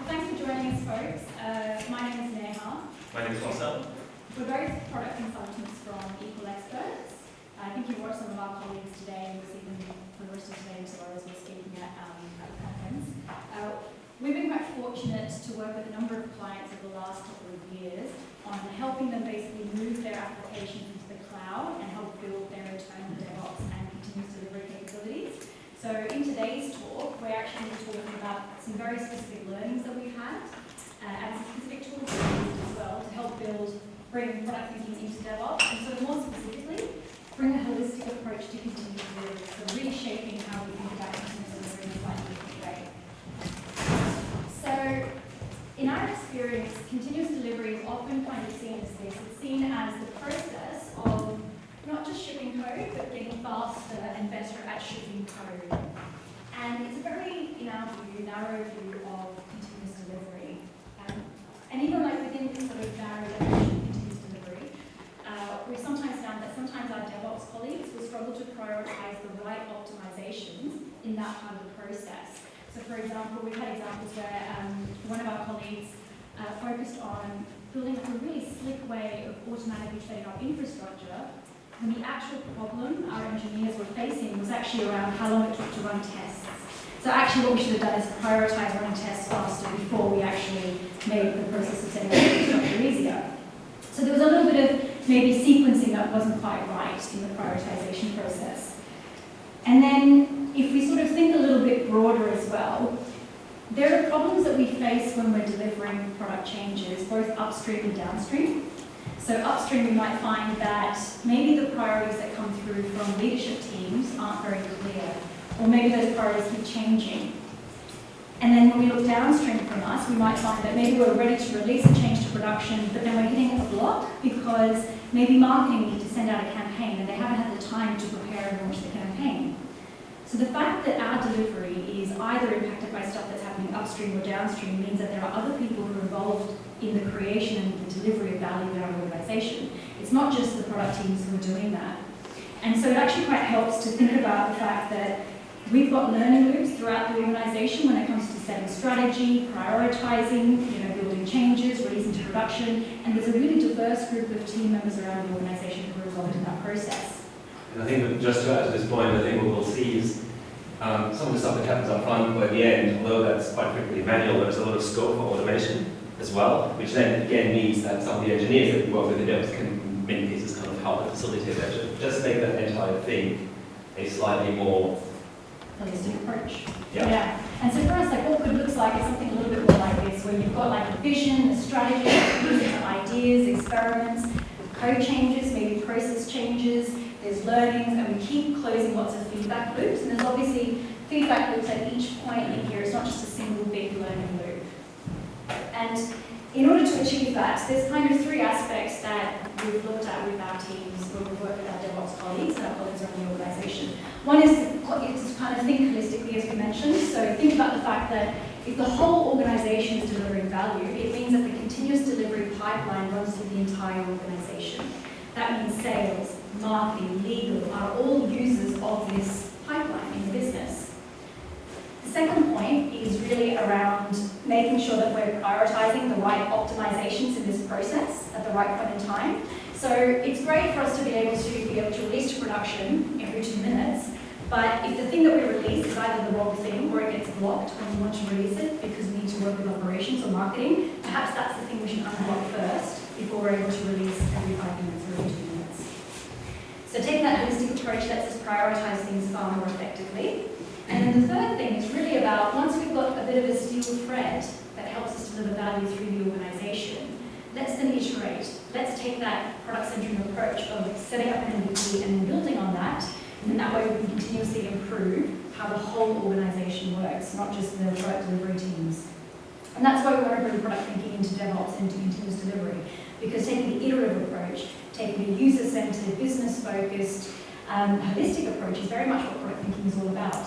Thanks for joining us, folks. My name is Neha. My name is Marcel. We're both product consultants from Equal Experts. I think you've watched some of our colleagues today, and we'll see them for the rest of today and tomorrow as we're speaking at the conference. We've been quite fortunate to work with a number of clients over the last couple of years on helping them basically move their applications into the cloud and help build their internal DevOps and continuous delivery capabilities. So in today's talk, we're actually talking about some very specific learnings that we've had and some specific tools that we've used as well to help bring product thinking into DevOps, and so more specifically, bring a holistic approach to continuous delivery, so reshaping how we think about continuous delivery in a slightly different way. So in our experience, continuous delivery is often kind of seen as this. It's seen as the process of not just shipping code, but getting faster and better at shipping code. And it's a very, in our view, narrow view of continuous delivery. And even like within this sort of narrow definition of continuous delivery, we've sometimes found that sometimes our DevOps colleagues will struggle to prioritize the right optimizations in that part of the process. So for example, we've had examples where one of our colleagues focused on building a really slick way of automatically setting up infrastructure, and the actual problem our engineers were facing was actually around how long it took to run tests. So actually what we should have done is prioritize running tests faster before we actually made the process of setting up infrastructure easier. So there was a little bit of maybe sequencing that wasn't quite right in the prioritization process. And then if we sort of think a little bit broader as well, there are problems that we face when we're delivering product changes, both upstream and downstream. So upstream, we might find that maybe the priorities that come through from leadership teams aren't very clear, or maybe those priorities keep changing. And then when we look downstream from us, we might find that maybe we're ready to release a change to production, but then we're hitting a block because maybe marketing need to send out a campaign and they haven't had the time to prepare and launch the campaign. So the fact that our delivery is either impacted by stuff that's happening upstream or downstream means that there are other people who are involved in the creation and the delivery of value in our organization. It's not just the product teams who are doing that. And so it actually quite helps to think about the fact that we've got learning loops throughout the organization when it comes to setting strategy, prioritizing, building changes, releasing to production, and there's a really diverse group of team members around the organization who are involved in that process. And I think that just to add to this point, I think what we'll see is some of the stuff that happens up front or at the end, although that's quite frequently manual, there's a lot of scope for automation as well, which then again means that some of the engineers that we work with in DevOps can, in many cases, kind of help and facilitate that, to just make that entire thing a slightly more holistic approach. Yeah. And so for us, like what good looks like is something a little bit more like this, where you've got like a vision, a strategy, different ideas, experiments, code changes, maybe process changes, there's learnings, and we keep closing lots of feedback loops. And there's obviously feedback loops at each point in here. It's not just a single big learning loop. And in order to achieve that, there's kind of three aspects that we've looked at with our teams when we work with our DevOps colleagues and our colleagues around the organization. One is to kind of think holistically, as we mentioned. So think about the fact that if the whole organization is delivering value, it means that the continuous delivery pipeline runs through the entire organization. That means sales, marketing, legal are all users of this pipeline in the business. The second point is really around making sure that we're prioritizing the right optimizations in this process at the right point in time. So it's great for us to be able to release to production every 2 minutes, but if the thing that we release is either the wrong thing or it gets blocked when we want to release it because we need to work with operations or marketing, perhaps that's the thing we should unblock first before we're able to release every 5 minutes or every 2 minutes. So taking that holistic approach lets us prioritize things far more effectively. And then the third thing is really about, once we've got a bit of a steel thread that helps us deliver value through the organization, let's then iterate. Let's take that product-centric approach of setting up an MVP and then building on that, and then that way we can continuously improve how the whole organization works, not just the product delivery teams. And that's why we want to bring product thinking into DevOps and into continuous delivery, because taking the iterative approach, taking a user-centered, business-focused, holistic approach is very much what product thinking is all about.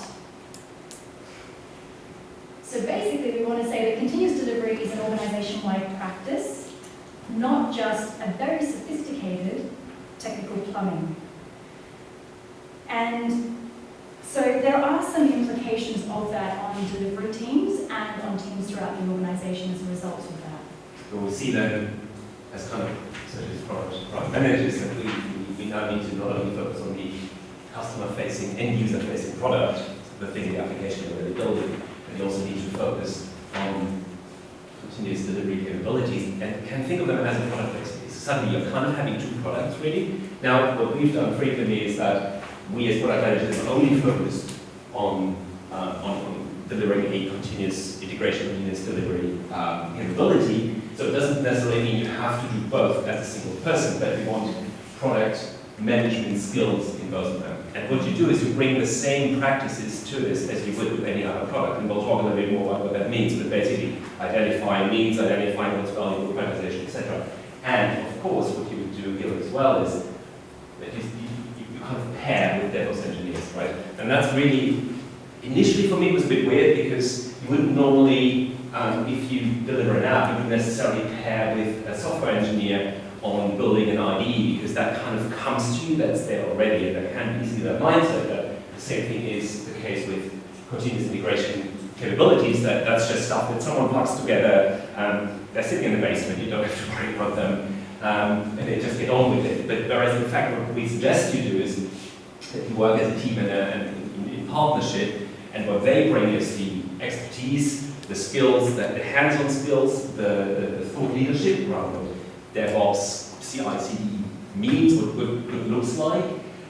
So basically, we want to say that continuous delivery is an organization-wide practice, not just a very sophisticated technical plumbing. And so there are some implications implications of that on delivery teams and on teams throughout the organisation as a result of that? But we see then, as kind of product managers, that we now need to not only focus on the customer-facing, end-user-facing product, the thing, the application that we're building, but we also need to focus on continuous delivery capabilities and can think of them as a product-based piece. Suddenly you're kind of having two products really. Now, what we've done frequently is that we as product managers are only focused on delivering a continuous integration, continuous delivery capability. So it doesn't necessarily mean you have to do both as a single person, but we want product management skills in both of them. And what you do is you bring the same practices to this as you would with any other product. And we'll talk a little bit more about what that means, but basically identifying needs, identifying what's valuable, prioritization, etc. And of course, what you would do here as well is that you kind of pair with DevOps engineers, right? And that's really, initially for me it was a bit weird because you wouldn't normally, if you deliver an app, you wouldn't necessarily pair with a software engineer on building an IDE because that kind of comes to you, that's there already, and that can be easily that mindset. But the same thing is the case with continuous integration capabilities, that's just stuff that someone plugs together, they're sitting in the basement, you don't have to worry about them, and they just get on with it. But whereas in fact what we suggest you do is that you work as a team and in partnership, and what they bring is the expertise, the skills, the hands-on skills, the thought leadership around what DevOps, CI/CD means, what good looks like.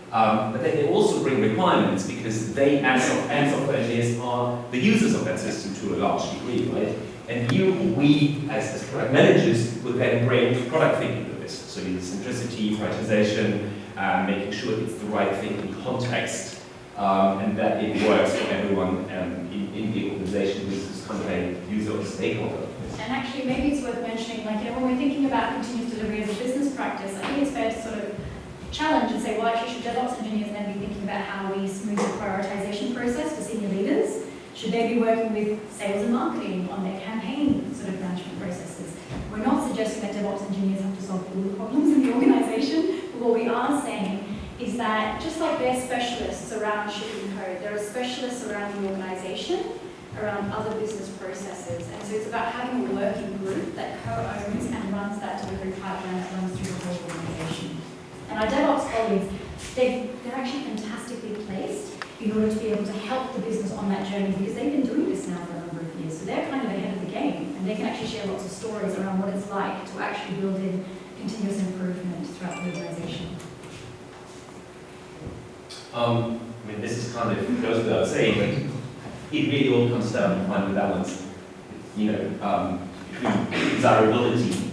But then they also bring requirements because they, as software engineers, are the users of that system to a large degree, right? And we, as product managers, would then bring product thinking to this. So centricity, prioritization, making sure it's the right thing in context, and that it works for everyone in the organization who is kind of a user or stakeholder. And actually, maybe it's worth mentioning, like, when we're thinking about continuous delivery as a business practice, I think it's fair to sort of challenge and say, well, actually, should DevOps engineers then be thinking about how we smooth the prioritization process for senior leaders? Should they be working with sales and marketing on their campaign sort of management processes? We're not suggesting that DevOps engineers have to solve all the problems in the organization, but what we are saying is that just like they're specialists around shipping code, there are specialists around the organization, around other business processes. And so it's about having a working group that co-owns and runs that delivery pipeline that runs through the whole organization. And our DevOps colleagues, they're actually fantastically placed in order to be able to help the business on that journey because they've been doing this now for a number of years. So they're kind of ahead of the game and they can actually share lots of stories around what it's like to actually build in continuous improvement throughout the organization. I mean, this is kind of goes without saying, but it really all comes down to finding the balance, between desirability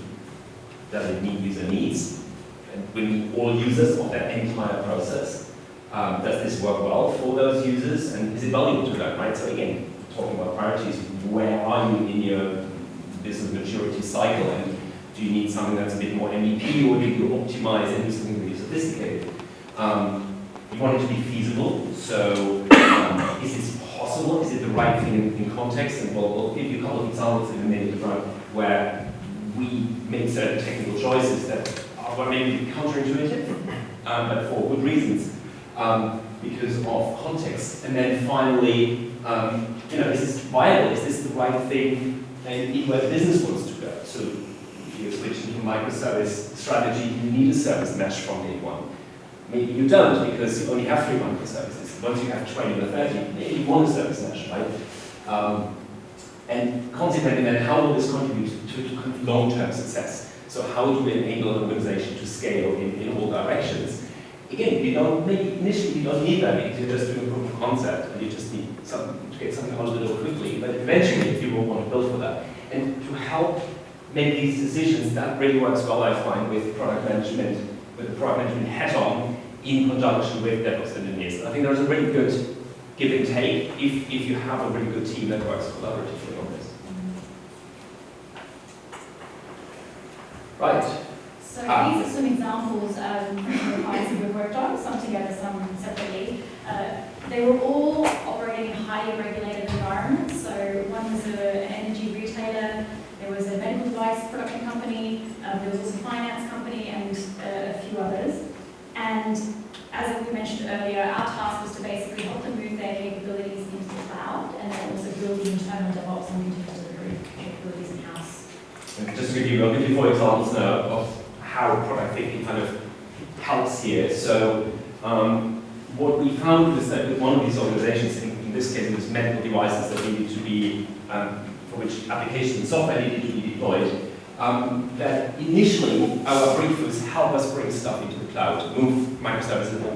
that the user needs, and we need all users of that entire process. Does this work well for those users, and is it valuable to them, right? So again, talking about priorities, where are you in your business maturity cycle, and do you need something that's a bit more MEP, or do you optimize and do something really sophisticated? You want it to be feasible, so is this possible? Is it the right thing in context? And we'll give you a couple of examples in a minute where we made certain technical choices that are maybe counterintuitive, but for good reasons, because of context. And then finally, is this viable? Is this the right thing in where the business wants to go? So if you're switching to a microservice strategy, you need a service mesh from day one. Maybe you don't because you only have 3 microservices. Once you have 20 or 30, maybe you want a service mesh, right? And consequently then, how will this contribute to long-term success? So how do we enable an organization to scale in all directions? Again, maybe initially you don't need that because you're just doing a proof of concept and you just need something to get something out a little quickly. But eventually, if you will want to build for that, and to help make these decisions, that really works well, I find, with product management, with the product management hat on, in conjunction with DevOps engineers. I think there's a really good give and take if you have a really good team that works collaboratively on this. Right. So these are some examples from the clients that we've worked on, some together, some separately. They were all operating in highly regulated environments. So one was an energy retailer, there was a medical device production company, there was also a finance company, and a few others. And as we mentioned earlier, our task was to basically help them move their capabilities into the cloud. I'll give you 4 examples now of how product thinking kind of helps here. So what we found is that with one of these organizations, in this case it was medical devices that needed to be, for which applications and software needed to be deployed, that initially our brief was help us bring stuff into the cloud, move microservices or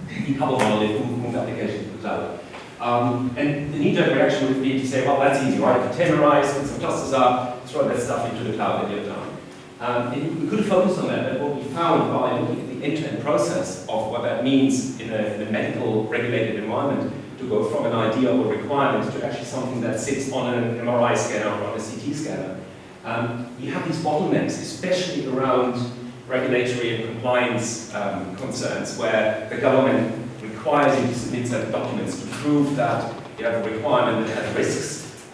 decouple monolith, move applications to the cloud. And the knee-jerk reaction would be to say, well, that's easy, right? Containerize, put some clusters up, throw that stuff into the cloud, and you're done. And we could have focused on that, but what we found by looking at the end-to-end process of what that means in a medical regulated environment to go from an idea or requirement to actually something that sits on an MRI scanner or on a CT scanner. You have these bottlenecks, especially around regulatory and compliance concerns, where the government requires you to submit certain documents to prove that you have a requirement that has risks.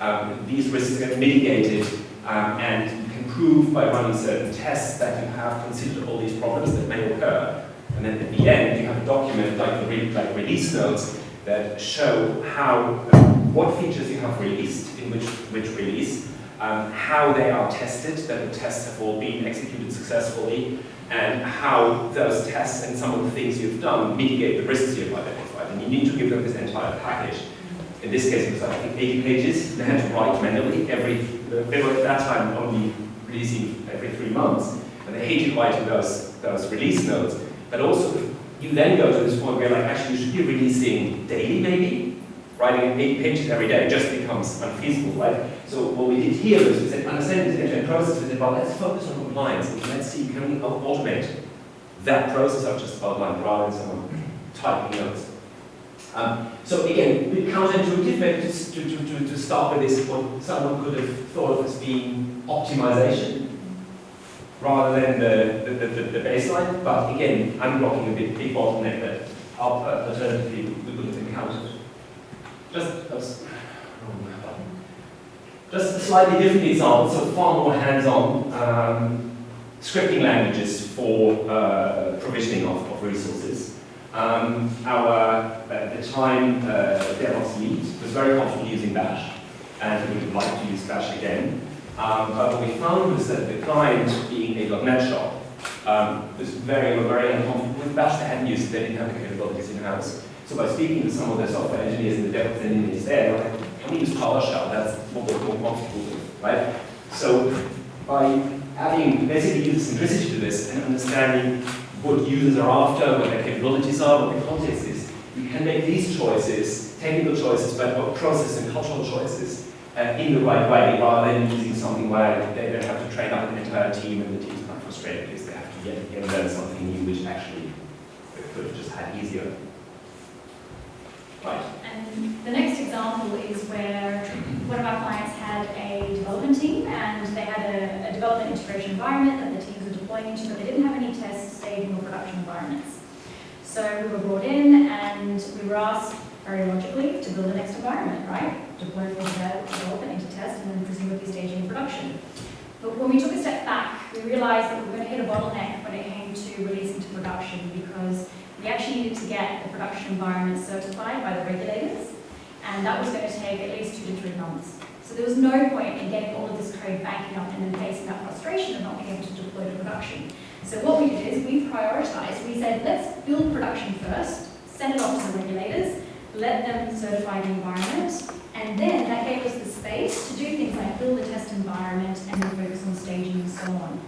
These risks get mitigated, and you can prove by running certain tests that you have considered all these problems that may occur. And then at the end, you have a document like release notes that show what features you have released in which release, how they are tested, that the tests have all been executed successfully, and how those tests and some of the things you've done mitigate the risks you've identified. And you need to give them this entire package. In this case, it was I think 80 pages. They had to write manually they were at that time only releasing every 3 months, and they hated writing those release notes. But also, you then go to this point where like, actually you should be releasing daily maybe. Writing 80 pages every day just becomes unfeasible, right? So what we did here was we said, understanding this end-to-end process, we said, well, let's focus on compliance, and let's see, can we automate that process I've just outlined rather than someone typing notes. So again, a bit counterintuitive, maybe to start with this, what someone could have thought of as being optimization rather than the baseline, but again, unblocking a big bottleneck that alternatively we could have encountered. Just a slightly different example, so far more hands-on scripting languages for provisioning of resources. At the time, DevOps lead was very comfortable using Bash, and we would like to use Bash again. But what we found was that the client, being a .NET shop, was very uncomfortable with Bash. They hadn't used it, they didn't have the capabilities in-house. So by speaking to some of the software engineers and the DevOps engineers there, like, can we use PowerShell? That's what we're more comfortable with, right? So by adding basically user centricity to this and understanding what users are after, what their capabilities are, what the context is, you can make these choices, technical choices, but process and cultural choices in the right way, rather than using something where they don't have to train up an entire team and the team's kind of frustrated because they have to yet learn something new, which actually they could have just had easier. Right. And the next example is where one of our clients had a development team, and they had a development integration environment that the teams were deploying into, but they didn't have any test, staging, or production environments. So we were brought in, and we were asked, very logically, to build the next environment, right? Deploy from development into test, and then presumably staging and production. But when we took a step back, we realized that we were going to hit a bottleneck when it came to releasing to production, because we actually needed to get the production environment certified by the regulators, and that was going to take at least 2 to 3 months. So there was no point in getting all of this code backing up and then facing that frustration of not being able to deploy to production. So what we did is we prioritized. We said, let's build production first, send it off to the regulators, let them certify the environment, and then that gave us the space to do things like build a test environment and then focus on staging and so on.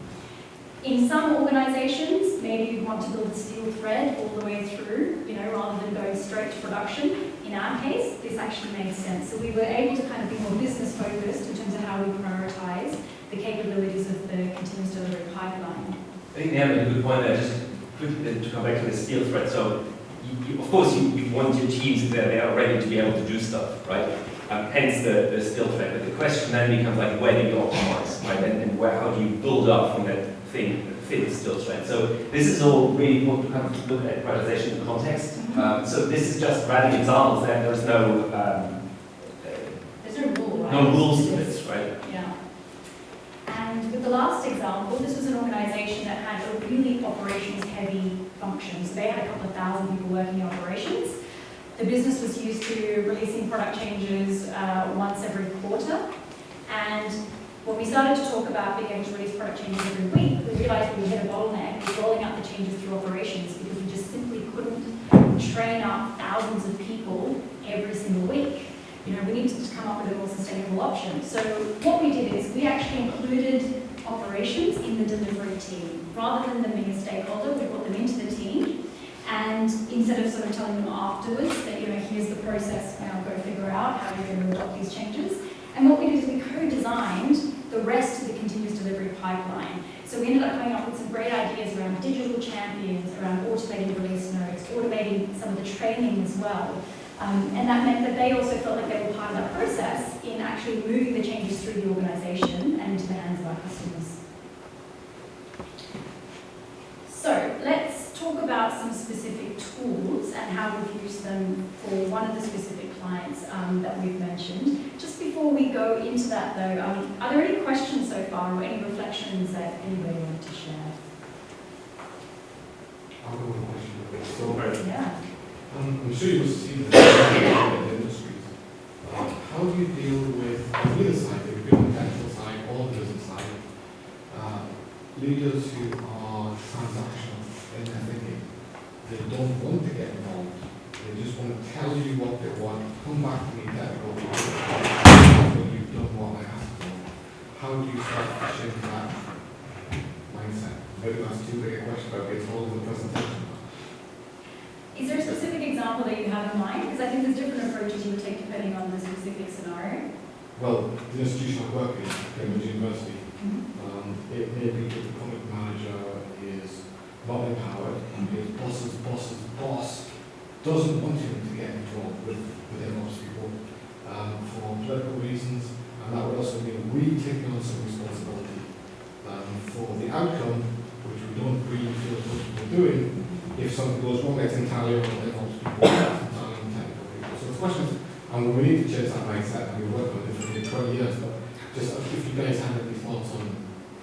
In some organizations, maybe you want to build a steel thread all the way through, rather than going straight to production. In our case, this actually made sense. So we were able to kind of be more business focused in terms of how we prioritize the capabilities of the continuous delivery pipeline. I think Neha made a good point there, just quickly to come back to the steel thread. So, of course, you want your teams that they are ready to be able to do stuff, right? Hence the steel thread. But the question then becomes like, where do you optimize, right? And how do you build up from that thing that fits steel thread? So this is all really important to kind of look at prioritization in context. So this is just random examples. There's no rule, right? No rules to this, right? Yeah. And with the last example, this was an organization that had a really operations-heavy function. So they had a couple of thousand people working in operations. The business was used to releasing product changes once every quarter. And what we we started to talk about being able to release product changes every week, we realized we hit a bottleneck with rolling out the changes through operations because we just simply couldn't train up thousands of people every single week. You know, we needed to come up with a more sustainable option. So what we did is we actually included operations in the delivery team. Rather than them being a stakeholder, we brought them into the team. And instead of sort of telling them afterwards that, you know, here's the process, now go figure out how you're going to adopt these changes. And what we did is we co-designed the rest of the continuous delivery pipeline. So we ended up coming up with some great ideas around digital champions, around automating release notes, automating some of the training as well. And that meant that they also felt like they were part of that process in actually moving the changes through the organization and into the hands of our customers. So let's talk about some specific tools and how we've used them for one of the specific clients that we've mentioned. Just before we go into that though, are there any questions so far or any reflections that anybody wanted to share? I'll go with a question. So, Yeah. I'm sure you must see this in the industries. How do you deal with the leader side, the technical side, or the business side, leaders who are transactional in their thinking? They don't want to get involved. They just want to tell you what they want, come back to me technical, but you've done what I asked for. How do you start to change that mindset? Maybe that's too big a question, but it's all in the presentation. Is there a specific example that you have in mind? Because I think there's different approaches you would take depending on the specific scenario. Well, the institution I work in, Cambridge University, it may be that the product manager is not empowered and his boss doesn't want him to get involved with DevOps people for political reasons, and that would also mean we taking on some responsibility for the outcome, which we don't really feel comfortable doing. If something goes wrong, it's entirely on the DevOps people, it's entirely on the technical people. So the question is, and we need to change that mindset, and we've worked on it for 20 years, but just if you guys have any thoughts on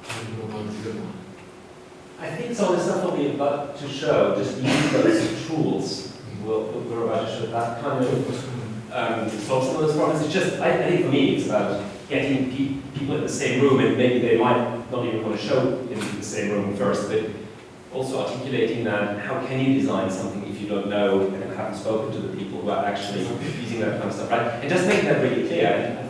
how you go about doing that. I think some of the stuff we're about to show, just use those tools, we're about to show that kind of solve some of those problems. It's just, I think for me, it's about getting people in the same room, and maybe they might not even want to show in the same room first, but also articulating that, how can you design something if you don't know and haven't spoken to the people who are actually using that kind of stuff, right? And just making that really clear.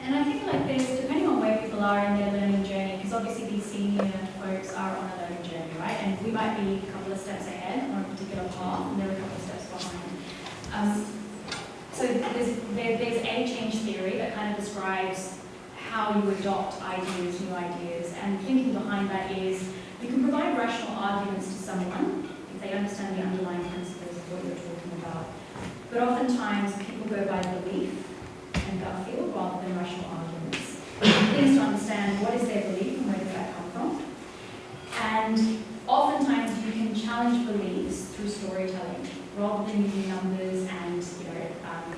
And I think like this, depending on where people are in their learning journey, because obviously these senior folks are on a learning journey, right? And we might be a couple of steps ahead on a particular path, and they're a couple of steps behind. So there's a change theory that kind of describes how you adopt ideas, new ideas, and thinking behind that is you can provide rational arguments to someone if they understand the underlying principles of what you're talking about. But oftentimes people go by belief and gut feel rather than rational arguments. Things to understand what is their belief and where does that come from. And oftentimes you can challenge beliefs through storytelling rather than using numbers and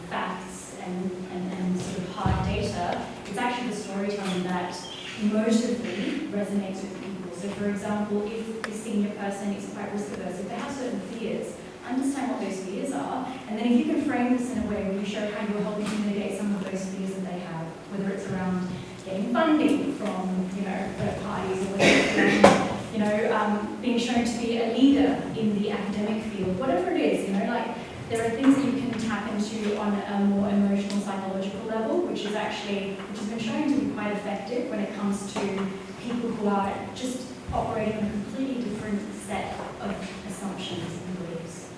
facts and sort of hard data. It's actually the storytelling that emotively resonates with people. So for example, if the senior person is quite risk averse, if they have certain fears, understand what those fears are, and then if you can frame this in a way where you show how you're helping to mitigate some of those fears that they have, whether it's around getting funding from third parties, or whether it's around being shown to be a leader in the academic field, whatever it is, there are things that you can tap into on a more emotional, psychological level, which has been shown to be quite effective when it comes to people who are just operating on a completely different set of assumptions and beliefs.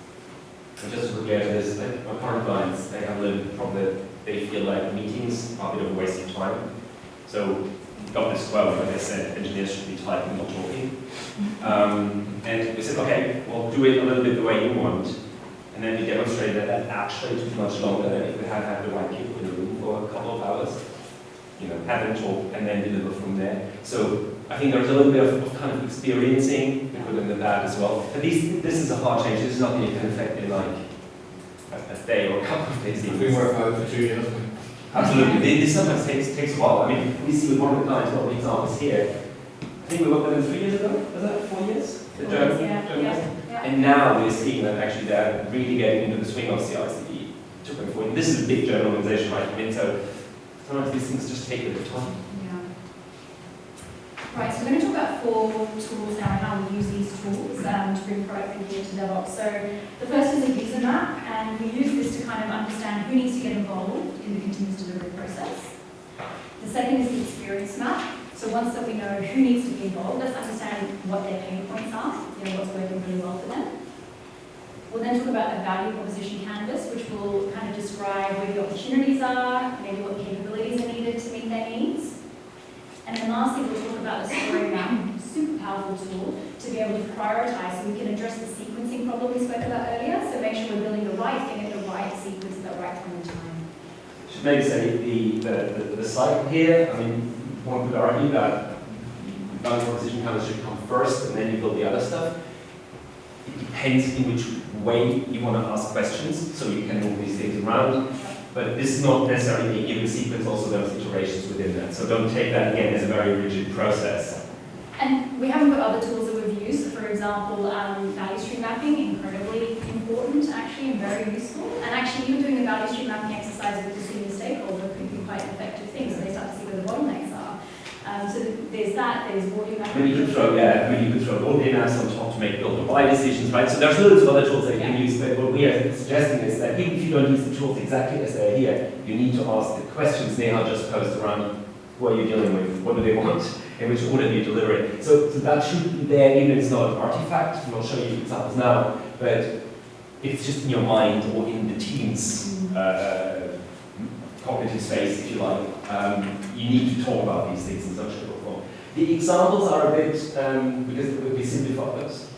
And just to quickly add to this, my current clients, they have a little problem that they feel like meetings are a bit of a waste of time. So we've got this quote where they said engineers should be typing, not talking. And we said, okay, well, do it a little bit the way you want. And then we demonstrated that actually took much longer than if we had had the right people in the room for a couple of hours. Have them talk and then deliver from there. So I think there's a little bit of kind of experiencing within that as well. At least this is a hard change. This is nothing you can affect in like a day or a couple of days. We work out for 2 years. Absolutely. This sometimes takes a while. I mean, we see with one of the clients, one of the examples here, I think we worked with them 3 years ago. Was that 4 years? Yeah. And now we're seeing that actually they're really getting into the swing of CI/CD 2.4. And this is a big German organization, right? I mean, so sometimes these things just take a bit of time. Yeah. about 4 tools now and how we use these tools to bring product thinking into DevOps. So the first is a user map, and we use this to kind of understand who needs to get involved in the continuous delivery process. The second is the experience map. So once that we know who needs to be involved, let's understand what their pain points are, what's working really well for them. We'll then talk about a value proposition canvas, which will kind of describe where the opportunities are, maybe what capabilities are needed to meet their needs. And then lastly, we'll talk about the story map, super powerful tool to be able to prioritize so we can address the sequencing problem we spoke about earlier. So make sure we're building the right thing at the right sequence at the right point in time. Should maybe say the cycle here. I mean, one could argue that value proposition canvas should come first and then you build the other stuff. It depends in which way you want to ask questions, so you can move these things around. But this is not necessarily a given sequence, also there's iterations within that. So don't take that again as a very rigid process. And we haven't got other tools that we've used. For example, value stream mapping, incredibly important actually and very useful. And actually even doing a value stream mapping exercise with the senior stakeholder could be quite an effective thing, so they start to see where the bottlenecks are. So there's that, there's volume mapping. You could throw volume maps on top to make build or buy decisions, right? So there's loads of other tools that you can use, but what we are suggesting is that even if you don't use the tools exactly as they're here, you need to ask the questions Neha just posed around what are you dealing with, what do they want, in which order do you deliver it. So that should be there, even if it's not an artifact, and I'll show you examples now, but it's just in your mind or in the team's cognitive space, if you like. You need to talk about these things in such a form. The examples are a bit, because we simplify those.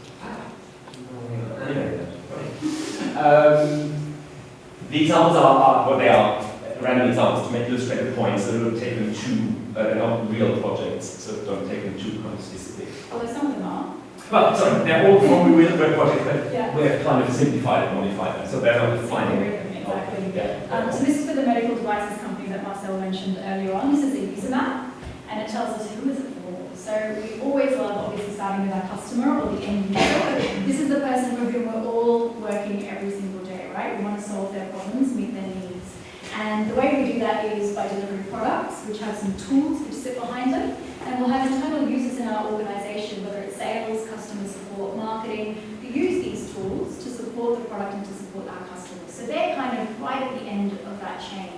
The examples are what they are, random examples to make illustrative points, so don't take them too, they're not real projects, so don't take them too kind of specific. Although some of them are. Well, sorry, they're all from real projects, but yeah. we have kind of simplified and modified them, so they're not defining. Exactly. Yeah. So this is for the medical devices company that Marcel mentioned earlier on. This is a user map, and it tells us who is it for. So we always love, obviously, starting with our customer or the end user. This is the person with whom we're all working every single day, right? We want to solve their problems, meet their needs. And the way we do that is by delivering products, which have some tools which sit behind them, and we'll have internal users in our organization, whether it's sales, customer support, marketing, who use these tools to support the product and to support our customers. So they're kind of right at the end of that chain.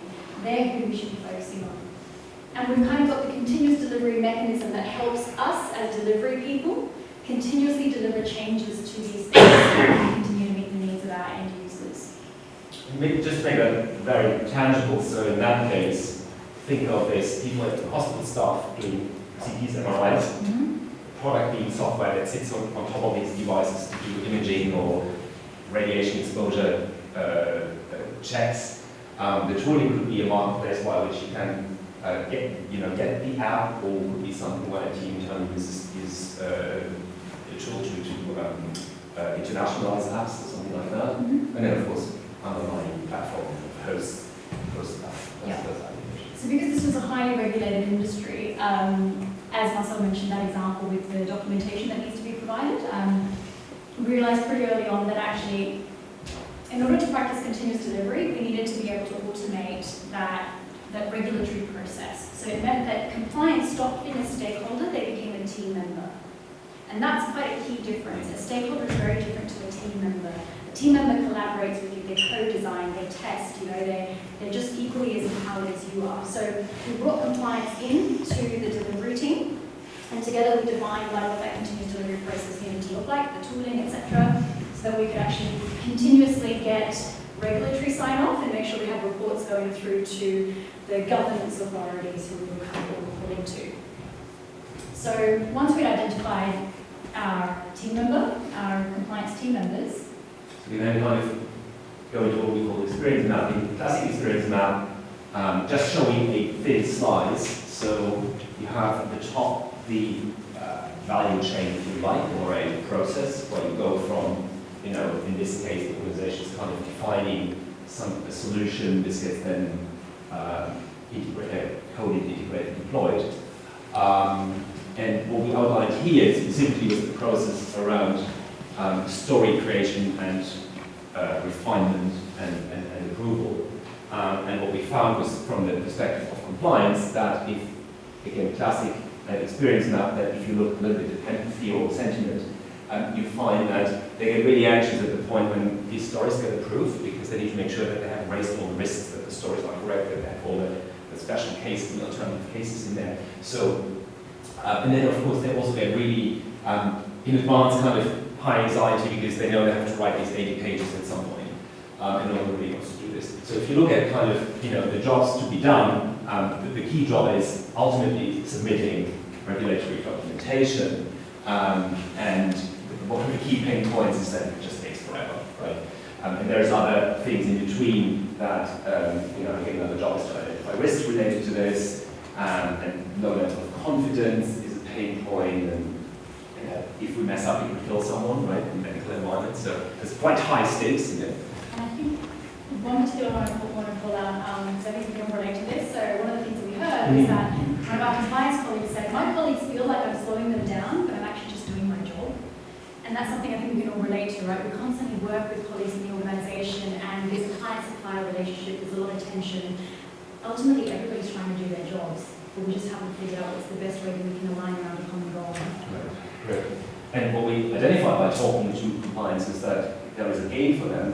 They're who we should be focusing on. And we've kind of got the continuous delivery mechanism that helps us as delivery people continuously deliver changes to these things and continue to meet the needs of our end users. Just to make that very tangible, so in that case, think of this, people at the hospital staff doing CTs, MRIs, product being software that sits on top of these devices to do imaging or radiation exposure checks. The tooling could be a marketplace by which you can get the app, or could be something where a team internally uses a tool to internationalize apps or something like that. And then of course underlying platform hosts that. So because this was a highly regulated industry, as Marcel mentioned that example with the documentation that needs to be provided, we realized pretty early on that actually, in order to practice continuous delivery, we needed to be able to automate that regulatory process. So it meant that compliance stopped being a stakeholder, they became a team member. And that's quite a key difference. A stakeholder is very different to a team member. A team member collaborates with you, they co-design, they test, they're just equally as empowered as you are. So we brought compliance into the delivery team, and together we defined what that continuous delivery process needed to look like, the tooling, etc., so that we could actually continuously get regulatory sign-off and make sure we have reports going through to the governance authorities who we were reporting to. So once we'd identified our team member, our compliance team members, so we then kind of go into what we call experience mapping, classic experience map, just showing a thin slice. So you have at the top the value chain, if you like, or a process where you go from, in this case, the organization is kind of defining a solution. This gets then coded, integrated, deployed. And what we outlined here specifically was the process around story creation and refinement and approval. And what we found was, from the perspective of compliance, that if, again, classic experience that if you look a little bit at empathy or sentiment, you find that they get really anxious at the point when these stories get approved, because they need to make sure that they have raised all the risks, that the stories are correct, that they have all the special cases and alternative cases in there. So, and then of course they also get really in advance kind of high anxiety, because they know they have to write these 80 pages at some point, and nobody wants to do this. So if you look at kind of, the jobs to be done, the key job is ultimately submitting regulatory documentation, and one of the key pain points is that it just takes forever, right? And there's other things in between that, again, another job is to identify risks related to this, and low level of confidence is a pain point, and if we mess up, we could kill someone, right, in medical environments. So there's quite high stakes in it. And I think one particular one I want to call out, because I think we can relate to this. So one of the things that we heard is that one of our compliance colleagues said, my colleagues feel like I'm slowing them down, but I'm actually just doing my job. And that's something I think we can all relate to, right? We constantly work with colleagues in the organisation, and there's a client-supplier relationship, there's a lot of tension. Ultimately, everybody's trying to do their jobs, but we just haven't figured out what's the best way that we can align around a common goal. Right. And what we identified by talking to compliance is that there is a gain for them,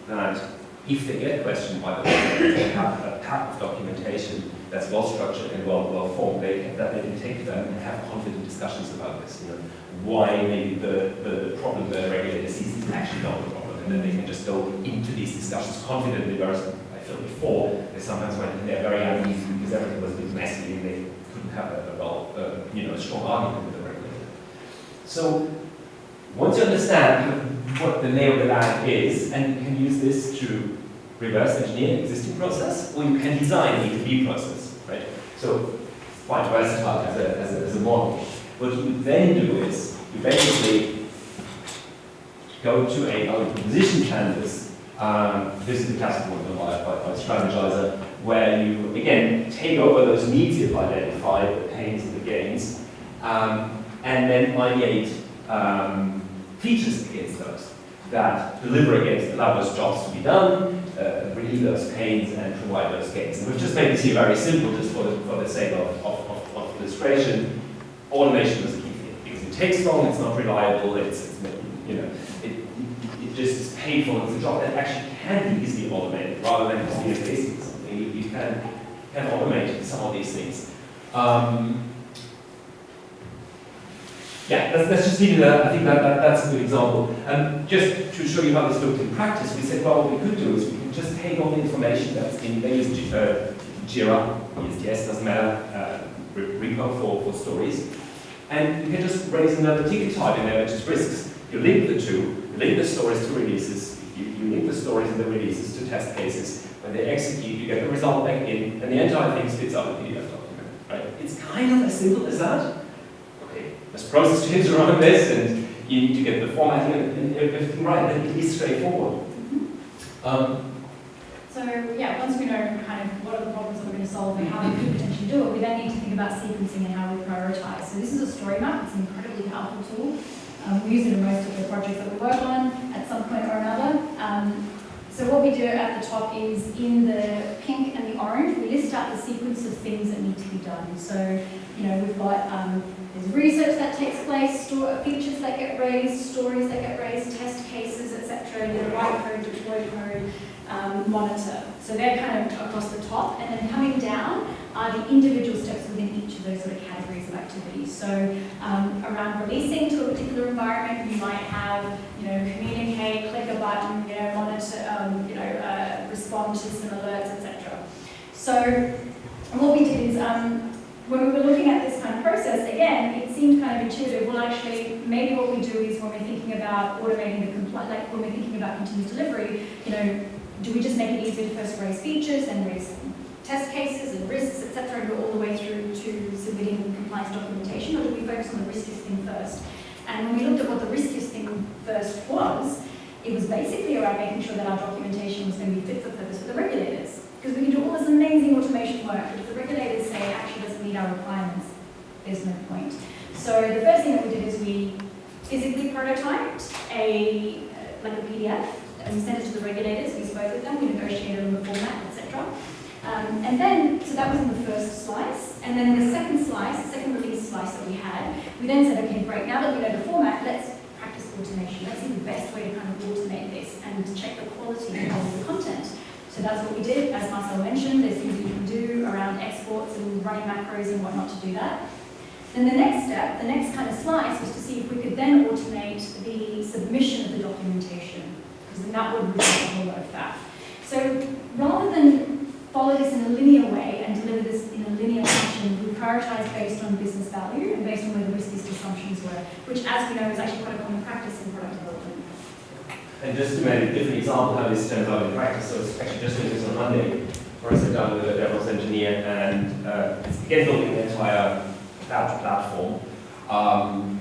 that if they get questioned by the government, they have a type of documentation that's well structured and well formed, that they can take to them and have confident discussions about this. Why maybe the problem the regulator sees is actually not the problem, and then they can just go into these discussions confidently. Whereas I feel before, they sometimes went in there very uneasy because everything was a bit messy and they couldn't have a strong argument with the regulator. So once you understand what the lay of the land is, and you can use this to reverse engineer an existing process, or you can design an E2B process, right? So it's quite versatile as a model. What you then do is you basically go to a proposition canvas. This is the classical one by Strategizer, where you again take over those needs you've identified, the pains and the gains, and then ideate features against those that deliver against, allow those jobs to be done, relieve those pains, and provide those gains. And we've just made this here very simple, just for the sake of illustration. Automation is a key thing, because it takes long, it's not reliable, it just is painful. It's a job that actually can be easily automated, rather than just facing something. You can automate some of these things. Let's just leave it there. I think that's a good example. Just to show you how this looked in practice, we said, well, what we could do is we can just take all the information that's in, they use Jira, ESTS, doesn't matter, repo for stories, and you can just raise another ticket type in there, which is risks. You link the two, you link the stories to releases, you link the stories and the releases to test cases. When they execute, you get the result back in, and the entire thing spits out a PDF document. Right? It's kind of as simple as that. Okay, there's process change around this, and you need to get the formatting and everything right, and it is straightforward. So once we know kind of what are the problems that we're going to solve and how we could potentially do it, we then need to think about sequencing and how we prioritize. So this is a story map. It's an incredibly powerful tool. We use it in most of the projects that we work on at some point or another. So what we do at the top is, in the pink and the orange, we list out the sequence of things that need to be done. So, we've got there's research that takes place, features that get raised, stories that get raised, test cases, etc. Write code, deploy code, monitor. So they're kind of across the top, and then coming down are the individual steps within each of those sort of categories of activities. So around releasing to a particular environment, you might have, communicate, click a button, monitor, respond to some alerts, etc. So what we did is, when we were looking at this kind of process, again, it seemed kind of intuitive. Well, actually, maybe what we do is, when we're thinking about automating the compliance, like when we're thinking about continuous delivery, do we just make it easier to first raise features and raise test cases and risks, etc., and go all the way through to submitting compliance documentation, or do we focus on the riskiest thing first? And when we looked at what the riskiest thing first was, it was basically around making sure that our documentation was going to be fit for purpose for the regulators. Because we can do all this amazing automation work, but if the regulators say it actually doesn't meet our requirements, there's no point. So the first thing that we did is we physically prototyped a PDF, and we sent it to the regulators, we spoke with them, we negotiated on the format, etc. And then, so that was in the first slice, and then the second slice, the second release slice, We then said, okay, great, now that we know the format, let's practice automation. Let's see the best way to kind of automate this and check the quality of the content. So that's what we did. As Marcel mentioned, there's things you can do around exports and running macros and whatnot to do that. Then the next step, the next kind of slice, was to see if we could then automate the submission of the documentation, because then that would reduce a whole lot of faff. So rather than follow this in a linear way and deliver this in a linear fashion, we prioritise based on business value and based on where the riskiest assumptions were, which, as we know, is actually quite a common practice in product development. And just to make a different example how this turns out in practice, so it's actually just doing this on Monday, where I sat down with a DevOps engineer and it's again building the entire cloud platform.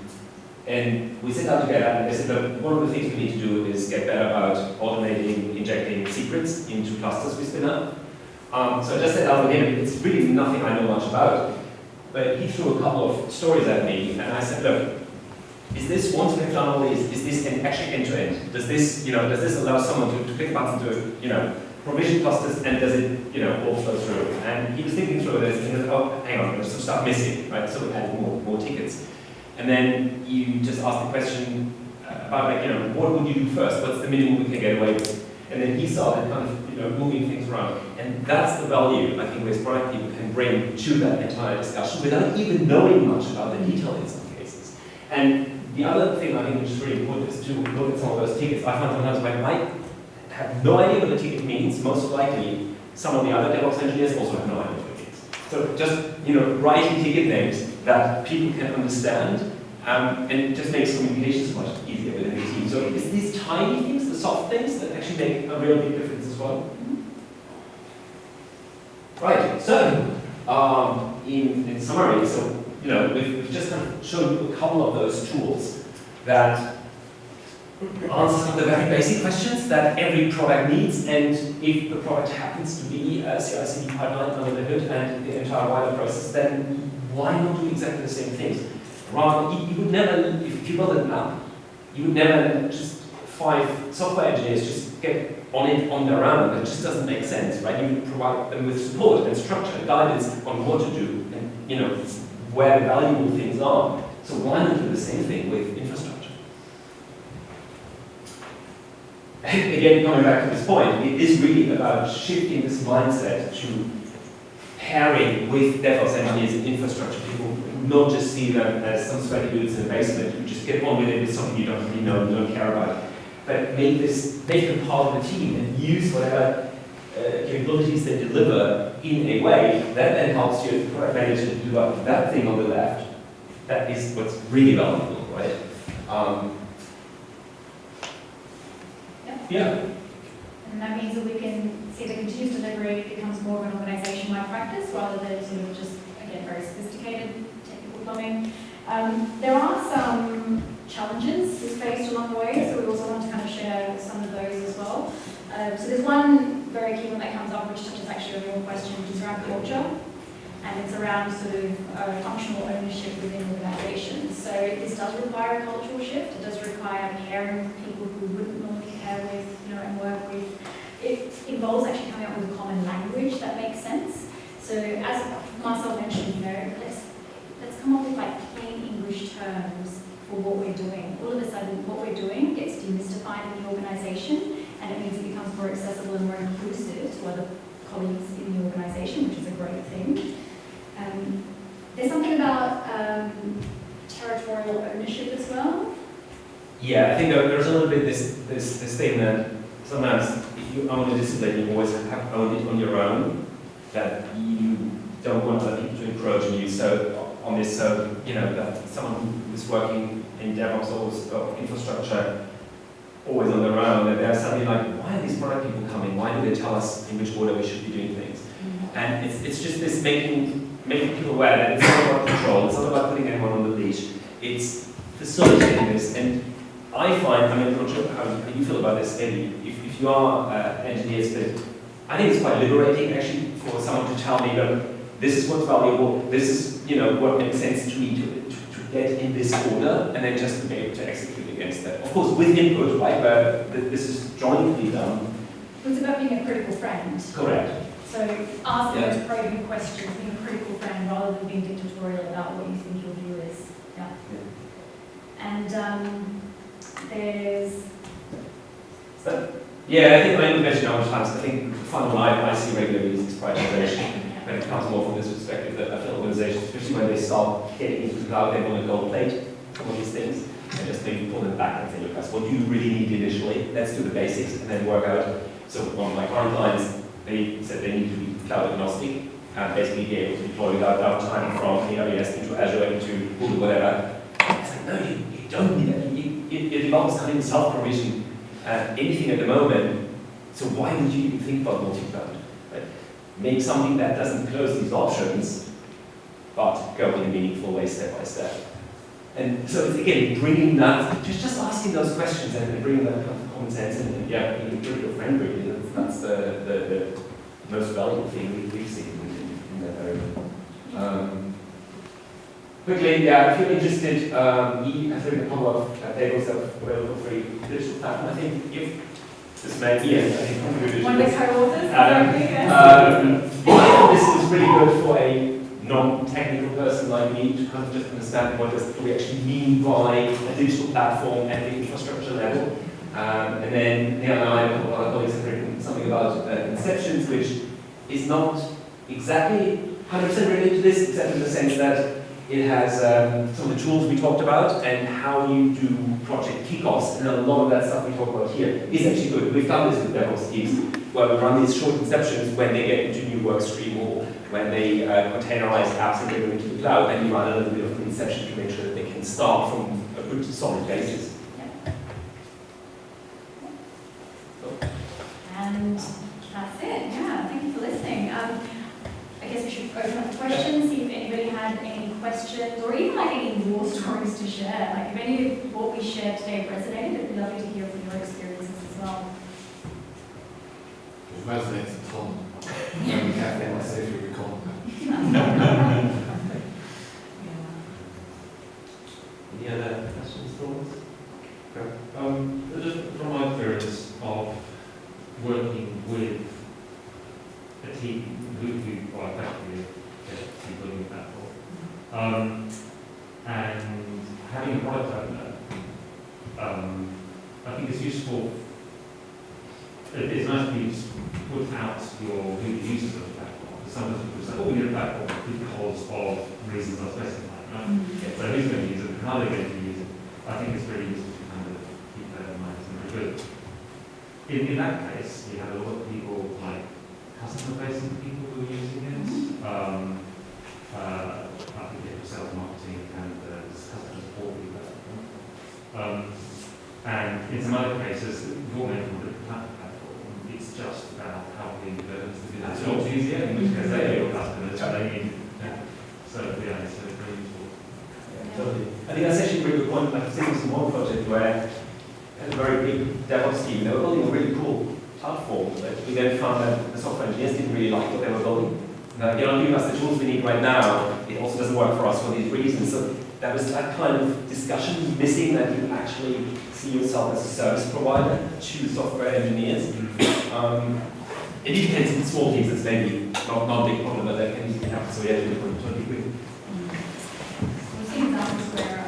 And we sat down together and they said, look, one of the things we need to do is get better about automating, injecting secrets into clusters we spin up. So I just sat down with him. It's really nothing I know much about, but he threw a couple of stories at me and I said, look, is this, once we've done all these, is this actually end-to-end? Does this, does this allow someone to click a button to, provision clusters, and does it, all flow through? And he was thinking through this, and he was, oh, hang on, there's some stuff missing, right? So we added more tickets. And then you just ask the question about, what would you do first? What's the minimum we can get away with? And then he started kind of, moving things around. And that's the value, I think, which product people can bring to that entire discussion without even knowing much about the detail in some cases. And the other thing I think which is really important is to look at some of those tickets. I find sometimes when I have no idea what the ticket means, most likely some of the other DevOps engineers also have no idea what it means. So just writing ticket names that people can understand, and it just makes communications much easier within the team. So it's these tiny things, the soft things, that actually make a real big difference as well. Right, so in summary, so we've just kind of shown you a couple of those tools that answer some of the very basic questions that every product needs, and if the product happens to be a CI/CD pipeline under the hood and the entire wider process, then why not do exactly the same things? Rather, you would never, if you build an app, you would never just 5 software engineers just get on it on their own. It just doesn't make sense, right? You would provide them with support and structure and guidance on what to do and where the valuable things are. So why not do the same thing with infrastructure? Again, coming back to this point, it is really about shifting this mindset to pairing with DevOps engineers in infrastructure. People not just see them as some sweaty dudes in the basement who just get on with it with something you don't really know and don't care about, but make them part of the team and use whatever capabilities they deliver in a way that then helps your product manager to do that thing on the left. That is what's really valuable, right? Yeah. And that means that we can see that continuous delivery becomes more of an organization-wide practice rather than sort of just, again, very sophisticated technical plumbing. There are some challenges we faced along the way, so we also want to kind of share some of those as well. So there's one very key one that comes up, which touches actually on your question, which is around culture. And it's around sort of functional ownership within organizations. So this does require a cultural shift. It does require pairing people who wouldn't normally pair with, and work with. It involves actually coming up with a common language that makes sense. So as Marcel mentioned, let's come up with like plain English terms for what we're doing. All of a sudden, what we're doing gets demystified in the organization, and it means it becomes more accessible and more inclusive to other colleagues in the organization, which is a great thing. There's something about territorial ownership as well. Yeah, I think there's a little bit this thing that sometimes if you own a discipline, you always have owned it on your own, that you don't want other people to encroach on you. So on this, that someone who's working in DevOps or infrastructure always on their own, that they're suddenly like, why are these product people coming? Why do they tell us in which order we should be doing things? Mm-hmm. And it's just this making people aware that it's not about control, it's not about putting anyone on the leash, it's facilitating this. And I find, I'm not sure how you feel about this, maybe, if you are engineers, but I think it's quite liberating actually for someone to tell me, look, this is what's valuable, this is what makes sense to me to get in this order, and then just to be able to execute against that. Of course, with input, right, but this is jointly done. It's about being a critical friend. Correct. So asking those probing questions, being a critical friend rather than being dictatorial about what you think your view is. Yeah. there's... Yeah, I think I mentioned how much times, I think the final line I see regularly is prioritization. When it comes more from this perspective, that I feel organizations, especially when they start getting into the cloud, they want to gold plate some of these things, and just maybe pull them back and say, look, that's what you really need initially, let's do the basics, and then work out. So one of my current clients, they said they need to be cloud agnostic, and basically be able to deploy without downtime from AWS into Azure into Google, whatever. It's like, no, you don't need that. Your developers can't even self-provision anything at the moment, so why would you even think about multi-cloud? Right? Make something that doesn't close these options, but go in a meaningful way, step by step. And so it's, again, bringing that, just asking those questions and bringing that kind of common sense and yeah, being your friend really. That's the most valuable thing we've seen in that area. Quickly, yeah, if you're interested, I think a couple of tables that are available for free digital platform. I think if this may be, I think contributed. One of the co-authors. This is really good for a non-technical person like me to kind of just understand what do we actually mean by a digital platform at the infrastructure level. And then Neha and I and a couple of other colleagues have written something about Inception, which is not exactly 100% related to this, except in the sense that it has some of the tools we talked about and how you do project kickoffs, and a lot of that stuff we talk about here is actually good. We've done this with DevOps teams, where we run these short inceptions when they get into new work stream or when they containerize apps and they go into the cloud, and you run a little bit of an inception to make sure that they can start from a good solid basis. And that's it. Yeah, thank you for listening. I guess we should open up questions, see if anybody had any questions or even like any war stories to share. Like if any of what we shared today resonated, it'd be lovely to hear from your experiences as well. It resonates a ton. We have to safely record that. Any other questions, thoughts? Just from my experience of working with a team who are effectively a team building platform, and having a product owner, I think it's useful. It's nice for you to put out who the users of the platform. Because sometimes people say, oh, we need a platform because of reasons I specified, right? So who's going to use it and how they're going to use it? I think it's really useful to kind of keep that in mind. Because in that case, you have a lot of people like customer-facing people who are using it. I think you have sales, marketing, and customer support people. And in some other cases, you're making a different platform. It's just about helping developers to do that job easier, in which case they are your customers, so they need. So yeah, it's very useful. Yeah, totally. I think that's actually a really good point. Like, I've seen this in one project where I had a very big DevOps team. They were building a really cool platform, but we then found that the software engineers didn't really like what they were building. Now, you're not giving us the tools we need right now. It also doesn't work for us for these reasons. So that was that kind of discussion missing, that you actually see yourself as a service provider to software engineers. It depends in small teams, it's maybe not a big problem, but that can easily happen. So yeah, totally agree. We've seen examples where,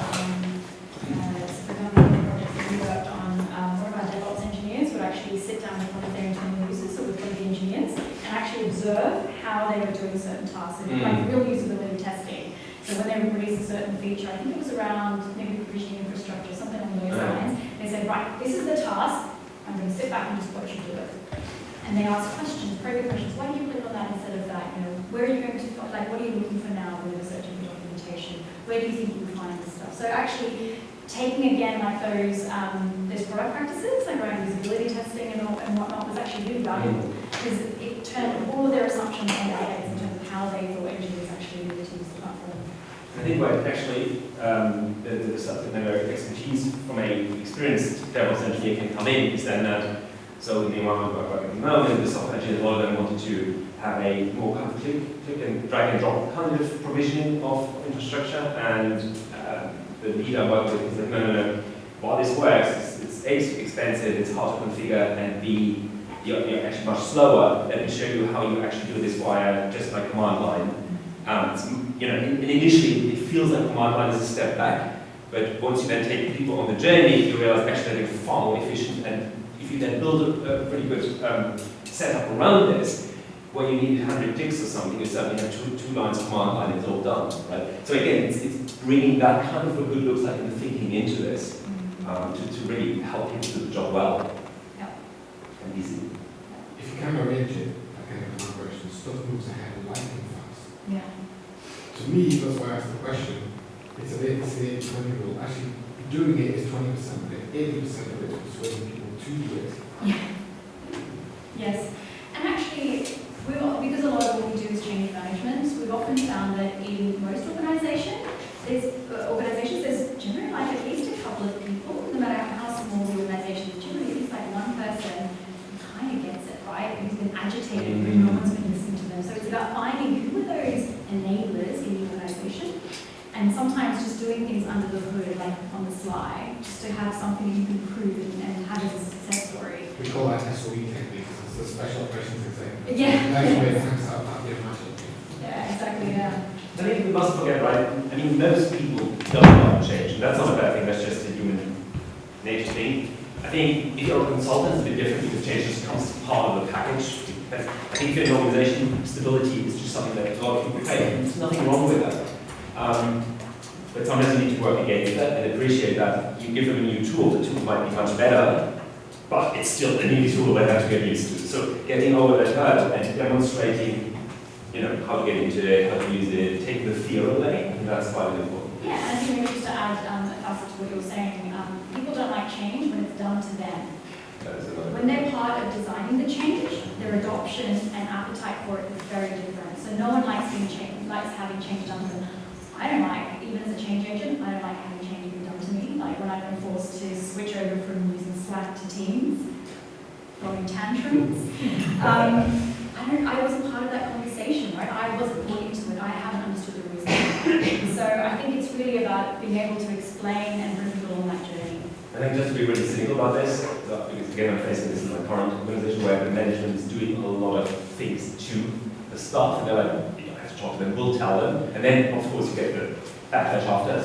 for example, in the projects that we worked on, one of our DevOps engineers would actually sit down with one of their internal users, so with one of the engineers, and actually observe how they were doing certain tasks, and like real usability testing. So when they would release a certain feature, I think it was around maybe provisioning infrastructure, something along those lines, they said, right, this is the task, I'm going to sit back and just watch you do it. And they ask questions, probing questions, why do you click on that instead of that? You know, where are you going to, like, what are you looking for now when you're searching for documentation? Where do you think you will find this stuff? So actually, taking again like those product practices, like around usability testing and whatnot, was actually really valuable because it turned all of their assumptions on their heads in terms of how they thought engineers actually needed to use the platform. I think where actually the subject matter expertise from an experienced DevOps engineer can come in is then that. So in the environment where I work at the moment, the software engineers, a lot of them wanted to have a more kind of click and drag and drop kind of provisioning of infrastructure, and the lead I work with is like, no. While this works, it's A, expensive, it's hard to configure, and B, you're actually much slower. Let me show you how you actually do this via just like command line. Initially it feels like command line is a step back, But once you then take people on the journey, you realize actually they're far more efficient. And if you then build a pretty good setup around this, where you need 100 ticks or something, you suddenly have two lines of command line, it's all done, right? So again, it's bringing that kind of what good looks like in the thinking into this, to really help people do the job well. Yeah. And easy. If you can arrange it, that kind of collaboration, stuff moves ahead lightning fast. Yeah. To me, that's why I asked the question. It's an 80-20 rule. Actually, doing it is 20% of it. 80% of it is persuading people to do it. Yeah. Yes. And actually, because a lot of what we do is change management, we've often found that in most organizations, there's generally like at least a couple of people, no matter how small the organization is, generally at least like one person who kind of gets it, right? Who's been agitated, but no one's been listening to them. So it's about finding who are those enablers in the organization, and sometimes just doing things under the hood, like on the sly, just to have something you can prove and have as a success story. We call that SOE techniques. It's the special operations executive. Yeah. That's where it hangs out at the imagine. Yeah, exactly, yeah. I think we must forget, right? I mean, most people don't want to change, and that's not a bad thing, that's just a human nature thing. I think if you're a consultant, it's a bit different because change just becomes part of the package. But I think if you're an organization, stability is just something that a lot of people pay. There's nothing wrong with that. But sometimes you need to work against that and appreciate that. You give them a new tool, the tool might be much better, but it's still a new tool they have to get used to. So getting over that hurdle and demonstrating, how to get into it, how to use it, taking the fear away, I think that's quite important. Yeah, and I think maybe just to add a facet to what you're saying, people don't like change when it's done to them. When they're part of designing the change, their adoption and appetite for it is very different. So no one likes having change done to them. I don't like, even as a change agent, I don't like having change being done to me. Like when I've been forced to switch over from using Slack to Teams, throwing tantrums. I wasn't part of that conversation, right? I wasn't brought into it. I haven't understood the reason. So I think it's really about being able to explain and bring people on that journey. I think just to be really cynical about this, because again I'm facing this in my current organization where the management is doing a lot of things to the staff, and they're like, I have to talk to them, we'll tell them, and then of course you get the backlash after,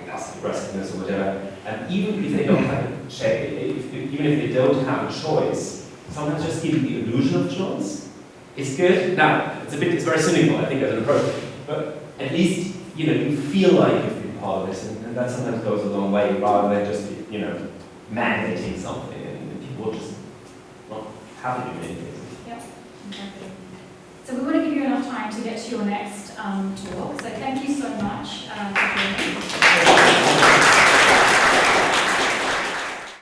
passive aggressiveness or whatever. And even if they don't have a check, even if they don't have a choice, sometimes just giving the illusion of choice is good. Now, it's very cynical, I think, as an approach, but at least, you feel like you've been part of this, and that sometimes goes a long way, rather than just, mandating something, and people will just not happy to do anything. Yeah, exactly. So we want to give you enough time to get to your next talk, so thank you so much for